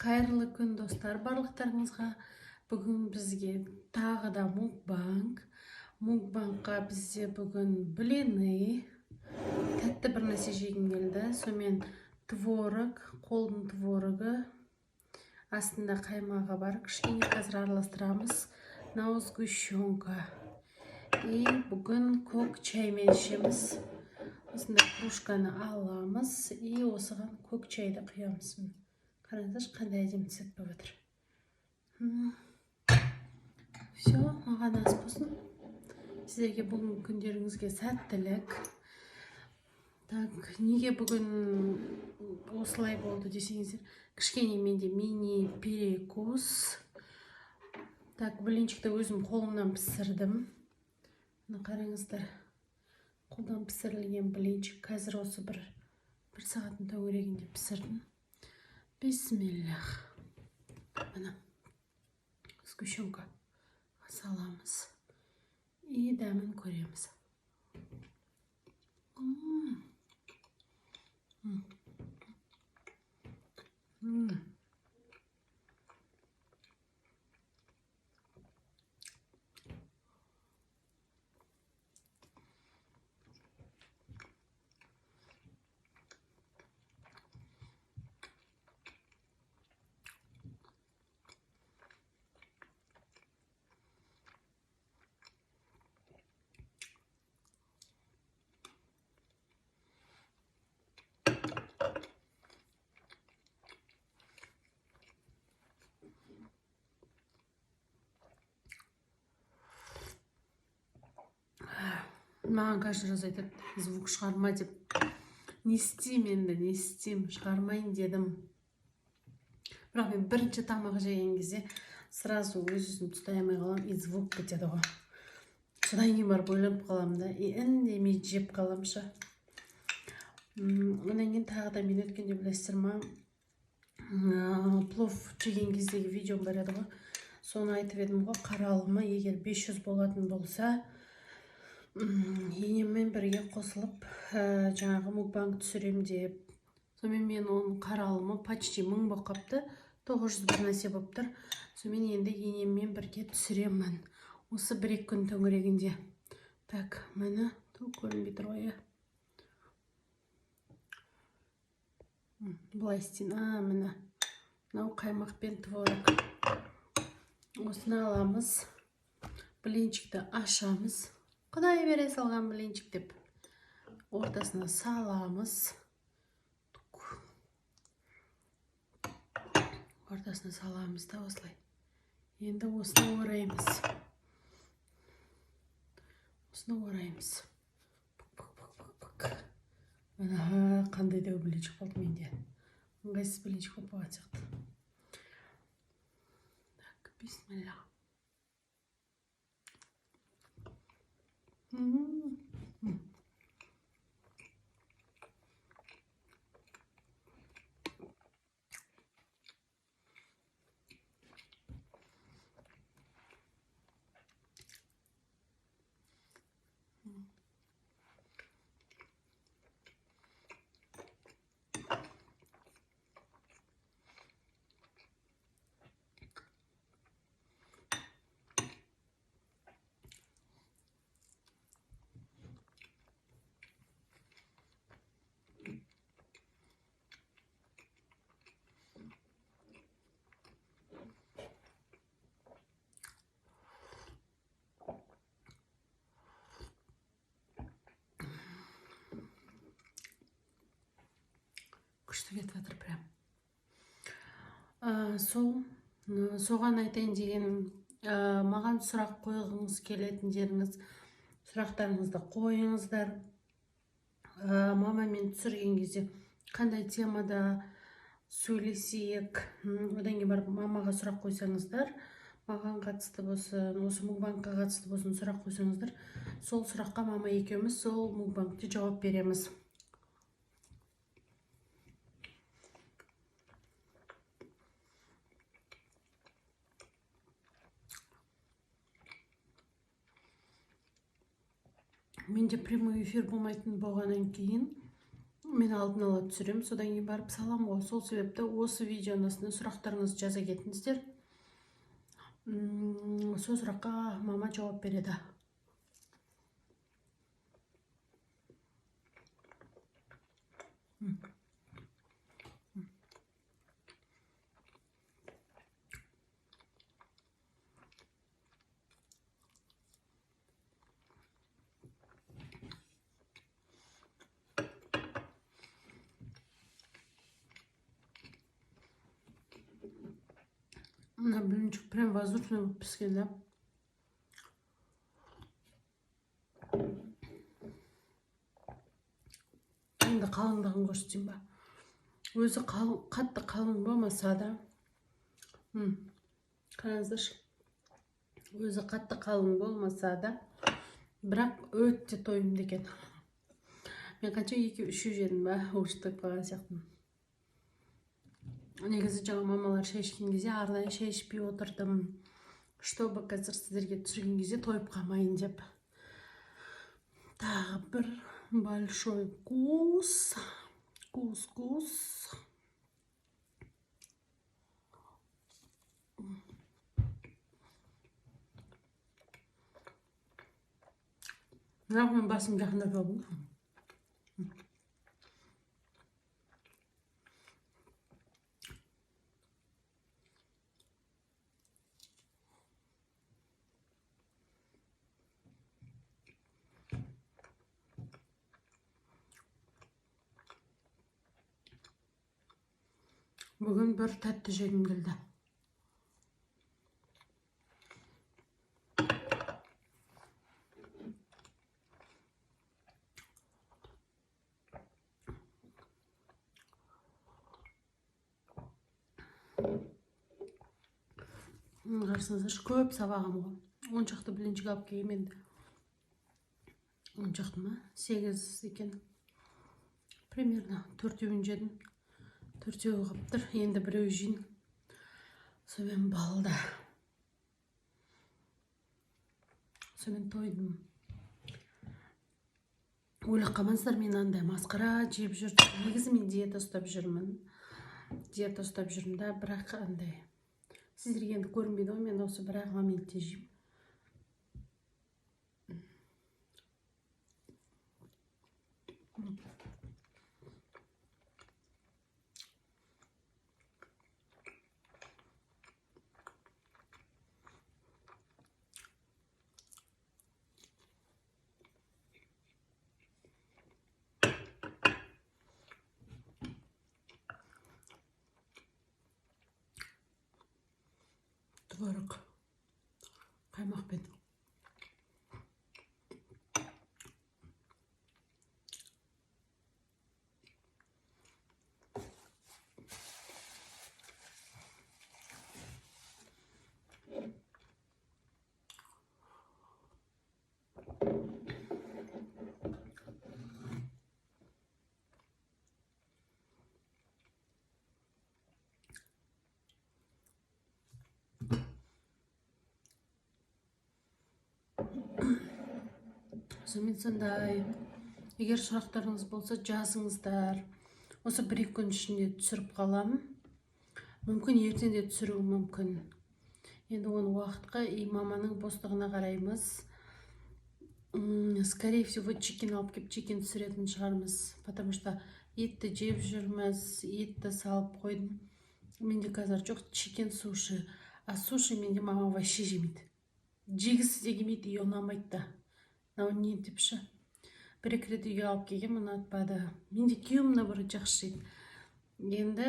Қайырлы күн достар, барлықтарыңызға. Бүгін бізге тағы да мукбанг. Мукбангқа бізде бүгін блины, тәтті бір нәрсе жегім келді. Сонымен творог, қолдың творогы, астында қаймағы бар. Кішкене қазір араластырамыз. Мынау сгущенка. И бүгін көк чаймен ішеміз. Осындай кружканы аламыз и осыған көк чайды құямыз. Қараңыздаршы, қандай әдемі цвет болып жатыр. Все, маған ас болсын. Сіздерге бүгін күндеріңізге сәттілік. Так, неге бүгін осылай болды десеңіздер, кішкене менде мини перекус. Так, блинчикті өзім қолымнан пісірдім. Қараңыздар, қолдан пісірілген блинчик. Қазір осы бір сағаттың төңірегінде пісірдім. Бисмиллах. Мына сгущенка саламыз и дәмін көреміз. Маған каждый раз айтады, звук шығарма деп. Не істеймін енді, не істеймін, шығармайын дедім. Бірақ мен бірінші тамақ жеген кезде сразу өз-өзін ұстай алмай қалам, и звук кетеді ғой. Содан кейін барып ойланып қалам да, и үндемей жеп қаламшы. Одан кейін тағы да мен өткенде білесіздер ма, плов жеген кездегі видеом бар еді ғой. Соны айтып едім ғой, қаралымы егер 500 болатын болса, енеммен бірге қосылып жаңағы мукбанг түсірем деп. Сонымен мен оның қаралымы почти 1000 болып қапты, 900 бір нәрсе болып тұр. Сонымен енді енеммен бірге түсіремін осы 1-2 күн төңірегінде. Так, мені көрінбей тұр ғой. Былай істейін. Міне мынау қаймақ пен творог. Осыны аламыз, блинчикті ашамыз. Құдай бере салған блинчик деп ортасына саламыз. Ортасына саламыз да осылай. Енді осыны ораймыз. Осыны ораймыз. Қандай да блинчик болды менде. Ыңғайсыз блинчик болып болған сияқты. Так, бисмилля. Күшті кетіп жатыр прям. Соған айтайын деген, маған сұрақ қойғыңыз келетіндеріңіз, сұрақтарыңызды қойыңыздар. Мамамен түсірген кезде қандай темада сөйлесейік. Одан кейін барып мамаға сұрақ қойсаңыздар, маған қатысты болсын, осы мукбангқа қатысты болсын сұрақ қойсаңыздар, сол сұраққа мама екеуміз сол мукбангте жауап береміз. Менде прямой эфир болмайтын болғаннан кейін мен алдын ала түсіремін, содан кейін барып салам ғой. Сол себепті осы видеоның астына сұрақтарыңызды жаза кетіңіздер. Сол сұраққа мама жауап береді. Мына блинчик прям воздушный болып піскен да. Енді қалыңдығын көрсетейін ба. Өзі қатты қалың болмаса да, қараңыздаршы, өзі қатты қалың болмаса да, бірақ өте тойымды екен. Мен қанша 2-3 жедім ба, уже тойып қалған сияқтымын. Негізі жаңа мамалар шай ішкен кезде арнайы шай ішпей отырдым, чтобы қазір сіздерге түсірген кезде тойып қалмайын деп. Тағы бір большой кус. Бірақ мен басым жақындап алдым. Бүгін бір тәтті жегім келді. Қарсыңыздаршы, көп сабағым ғой. 10 шақты блинчик алып келгем енді. 10 шақты ма? 8 екен. Примерно 4-еуін жедім. 4-еуі қаптыр. Енді 1-еуі жейін. Сонымен балды. Сонымен тойдым. Ойлап қалмаңыздар, мен андай масқара жеп жүрдім. Негізі мен диета ұстап жүрмін. Диета ұстап жүрмін да, бірақ андай. Сіздерге енді көрінбейді ғой, мен осы бірақ моментте жеймін. Творог қаймақпен. Сонымен сондай. Егер сұрақтарыңыз болса жазыңыздар. Осы 1-2 күн ішінде түсіріп қалам. Мүмкін ертең де түсіруім мүмкін. Енді оны уақытқа маманың бостығына қараймыз. Скорее всего, чикен алып кеп чикен түсіретін шығармыз. Потому что етті жеп жүрміз, етті салып қойдым. Менде қазір жоқ чикен суши. А суши менде мама вообще жемейді. Жегісі де келмейді, үй ұнамайды да. Не депші. 1-2 рет үйге алып келген, ұнатпады. Менде күйеуім наоборот жақсы жейді. Енді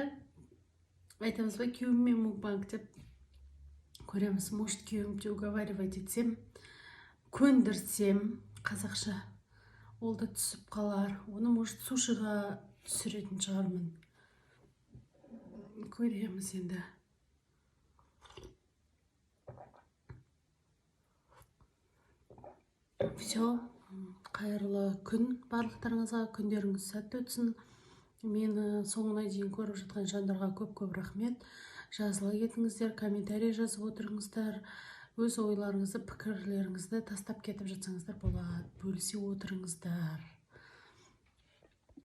айтамыз ба, күйеуіммен мукбанк деп көреміз. Может, күйеуімді уговаривать етсем, көндірсем, қазақша ол да түсіп қалар. Оны может сушиға түсіретін шығармын. Көреміз енді. Все, қайырлы күн барлықтарыңызға, күндеріңіз сәтті өтсін. Мені соңына дейін көріп жатқан жандарға көп рахмет. Жазыла кетіңіздер, комментарий жазып отырыңыздар. Өз ойларыңызды, пікірлеріңізді тастап кетіп жатсаңыздар болады, бөлісе отырыңыздар.